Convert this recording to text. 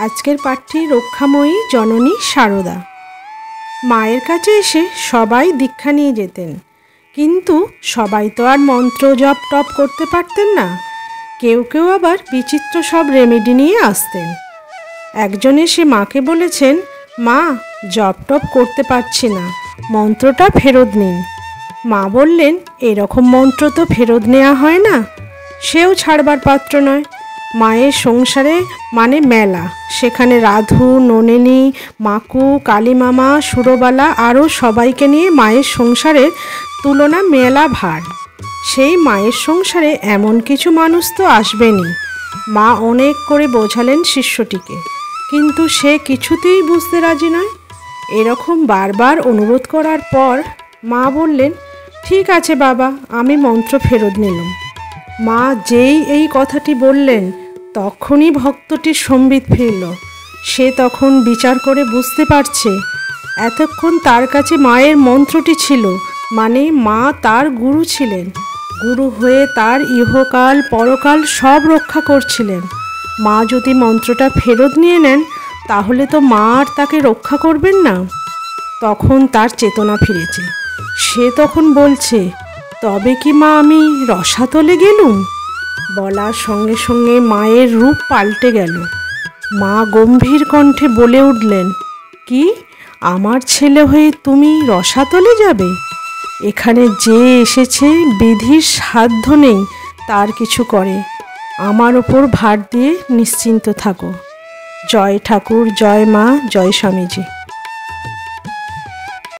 আজকের পাঠটি রক্ষাময়ী জননী সারদা। মায়ের কাছে এসে সবাই দীক্ষা নিয়ে যেতেন, কিন্তু সবাই তো আর মন্ত্র জপ টপ করতে পারতেন না। কেউ কেউ আবার বিচিত্র সব রেমেডি নিয়ে আসতেন। একজন এসে মাকে বলেছেন, মা, জপ টপ করতে পারছি না, মন্ত্রটা ফেরত নিন। মা বললেন, এরকম মন্ত্র তো ফেরত নেওয়া হয় না। সেও ছাড়বার পাত্র নয়। মায়ের সংসারে মানে মেলা, সেখানে রাধু, ননিনী, মাকু, কালীমামা, সুরবালা আরও সবাইকে নিয়ে মায়ের সংসারের তুলনা মেলা ভার। সেই মায়ের সংসারে এমন কিছু মানুষ তো আসবেনই। মা অনেক করে বোঝালেন শিষ্যটিকে, কিন্তু সে কিছুতেই বুঝতে রাজি নয়। এরকম বারবার অনুরোধ করার পর মা বললেন, ঠিক আছে বাবা, আমি মন্ত্র ফেরত নিলাম। মা যেই এই কথাটি বললেন, তখনই ভক্তটির সম্বিত ফিরল। সে তখন বিচার করে বুঝতে পারছে, এতক্ষণ তার কাছে মায়ের মন্ত্রটি ছিল, মানে মা তার গুরু ছিলেন। গুরু হয়ে তার ইহকাল পরকাল সব রক্ষা করছিলেন। মা যদি মন্ত্রটা ফেরত নিয়ে নেন, তাহলে তো মা আর তাকে রক্ষা করবেন না। তখন তার চেতনা ফিরেছে। সে তখন বলছে, তবে কি মা আমি রসাতলে গেলুম? বলার সঙ্গে সঙ্গে মায়ের রূপ পাল্টে গেল। মা গম্ভীর কণ্ঠে বলে উঠলেন, কি, আমার ছেলে হয়ে তুমি রসাতলে যাবে? এখানে যে এসেছে বিধির সাধ্য নেই তার কিছু করে। আমার ওপর ভার দিয়ে নিশ্চিন্ত থাকো। জয় ঠাকুর, জয় মা, জয় স্বামীজি।